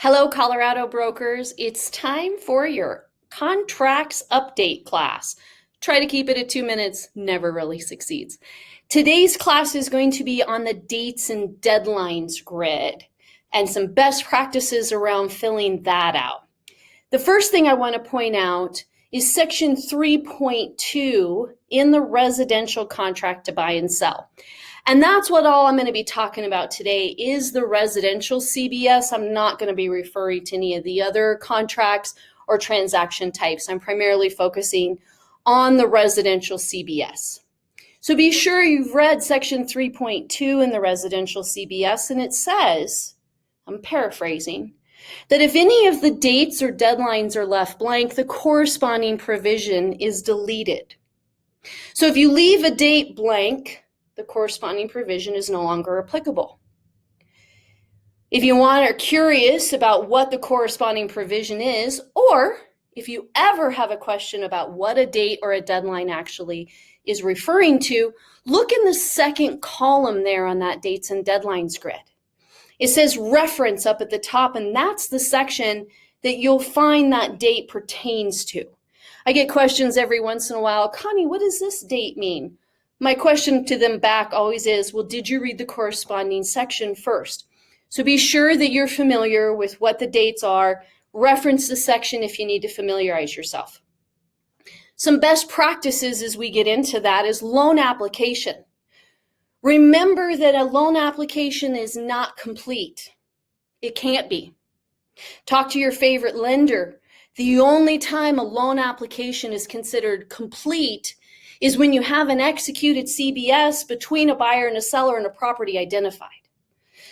Hello, Colorado brokers. It's time for your contracts update class. Try to keep it at 2 minutes, never really succeeds. Today's class is going to be on the dates and deadlines grid and some best practices around filling that out. The first thing I want to point out is section 3.2 in the residential contract to buy and sell. And that's what all I'm going to be talking about today is the residential CBS. I'm not going to be referring to any of the other contracts or transaction types. I'm primarily focusing on the residential CBS. So be sure you've read section 3.2 in the residential CBS, and it says, I'm paraphrasing, that if any of the dates or deadlines are left blank, the corresponding provision is deleted. So if you leave a date blank, the corresponding provision is no longer applicable. If you are curious about what the corresponding provision is, or if you ever have a question about what a date or a deadline actually is referring to, look in the second column there on that dates and deadlines grid. It says reference up at the top, and that's the section that you'll find that date pertains to. I get questions every once in a while, Connie, what does this date mean? My question to them back always is, well, did you read the corresponding section first? So be sure that you're familiar with what the dates are. Reference the section if you need to familiarize yourself. Some best practices as we get into that is loan application. Remember that a loan application is not complete. It can't be. Talk to your favorite lender. The only time a loan application is considered complete is when you have an executed CBS between a buyer and a seller and a property identified.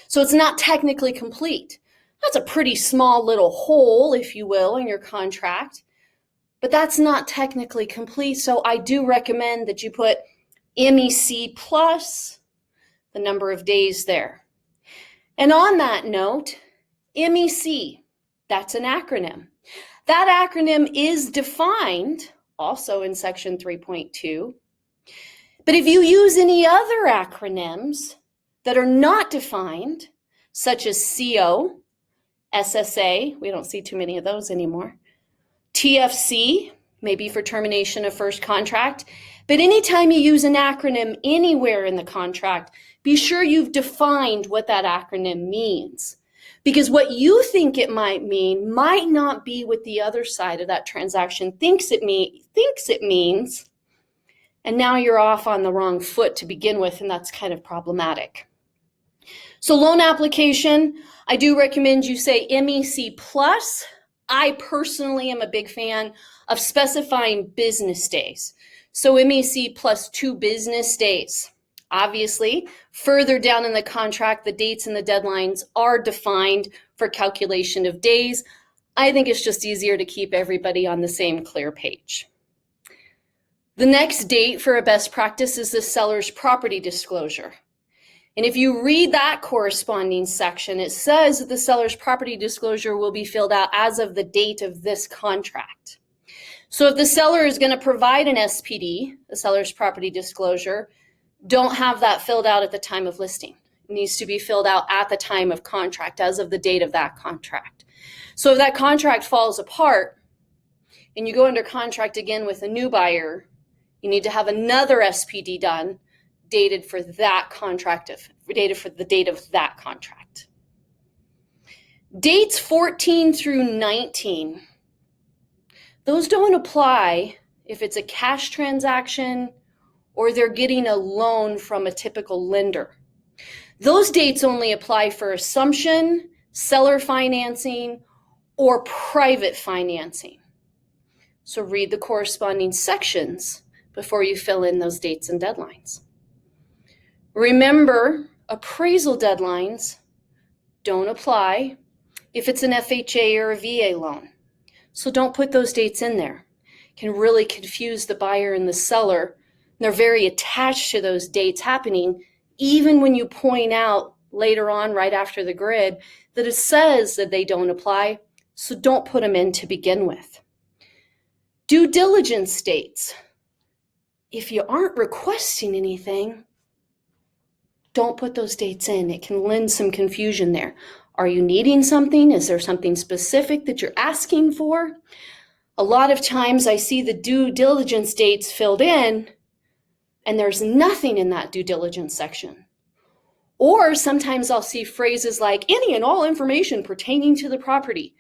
So it's not technically complete. That's a pretty small little hole, if you will, in your contract, but that's not technically complete. So I do recommend that you put MEC plus the number of days there. And on that note, MEC, that's an acronym. That acronym is defined also in section 3.2. But if you use any other acronyms that are not defined, such as CO, SSA, we don't see too many of those anymore, TFC, maybe for termination of first contract, but anytime you use an acronym anywhere in the contract, be sure you've defined what that acronym means. Because what you think it might mean might not be what the other side of that transaction thinks it means, and now you're off on the wrong foot to begin with, and that's kind of problematic. So loan application, I do recommend you say MEC plus. I personally am a big fan of specifying business days. So MEC plus 2 business days. Obviously, further down in the contract, the dates and the deadlines are defined for calculation of days. I think it's just easier to keep everybody on the same clear page. The next date for a best practice is the seller's property disclosure. And if you read that corresponding section, it says that the seller's property disclosure will be filled out as of the date of this contract. So if the seller is going to provide an SPD, a seller's property disclosure, don't have that filled out at the time of listing. It needs to be filled out at the time of contract, as of the date of that contract. So if that contract falls apart and you go under contract again with a new buyer, you need to have another SPD done, dated for that contract, dated for the date of that contract. Dates 14 through 19, those don't apply if it's a cash transaction or they're getting a loan from a typical lender. Those dates only apply for assumption, seller financing, or private financing. So read the corresponding sections before you fill in those dates and deadlines. Remember, appraisal deadlines don't apply if it's an FHA or a VA loan. So don't put those dates in there. It can really confuse the buyer and the seller. They're very attached to those dates happening, even when you point out later on, right after the grid, that it says that they don't apply, so don't put them in to begin with. Due diligence dates. If you aren't requesting anything, don't put those dates in. It can lend some confusion there. Are you needing something? Is there something specific that you're asking for? A lot of times I see the due diligence dates filled in and there's nothing in that due diligence section. Or sometimes I'll see phrases like any and all information pertaining to the property.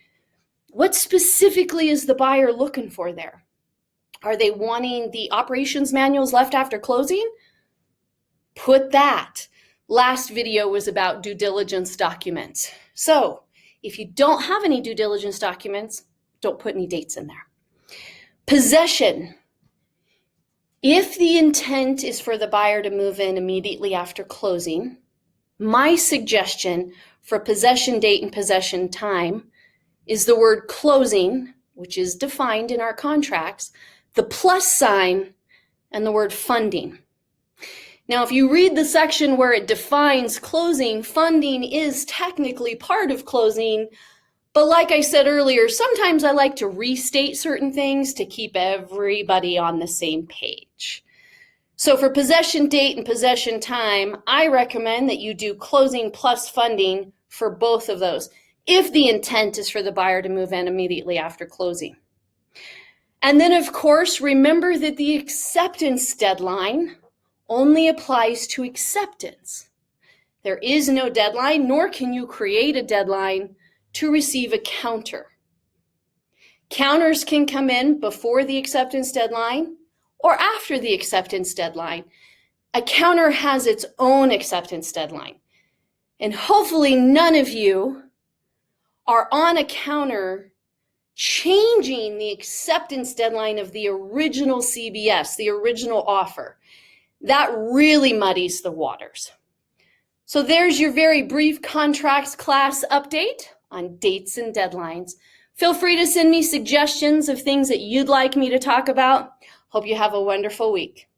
What specifically is the buyer looking for there? Are they wanting the operations manuals left after closing? Put that. Last video was about due diligence documents. So if you don't have any due diligence documents, don't put any dates in there. Possession. If the intent is for the buyer to move in immediately after closing, my suggestion for possession date and possession time is the word closing, which is defined in our contracts, the plus sign, and the word funding. Now, if you read the section where it defines closing, funding is technically part of closing, but like I said earlier, sometimes I like to restate certain things to keep everybody on the same page. So for possession date and possession time, I recommend that you do closing plus funding for both of those, if the intent is for the buyer to move in immediately after closing. And then, of course, remember that the acceptance deadline only applies to acceptance. There is no deadline, nor can you create a deadline to receive a counter. Counters can come in before the acceptance deadline or after the acceptance deadline. A counter has its own acceptance deadline. And hopefully none of you are on a counter changing the acceptance deadline of the original CBS, the original offer. That really muddies the waters. So there's your very brief contracts class update on dates and deadlines. Feel free to send me suggestions of things that you'd like me to talk about. Hope you have a wonderful week.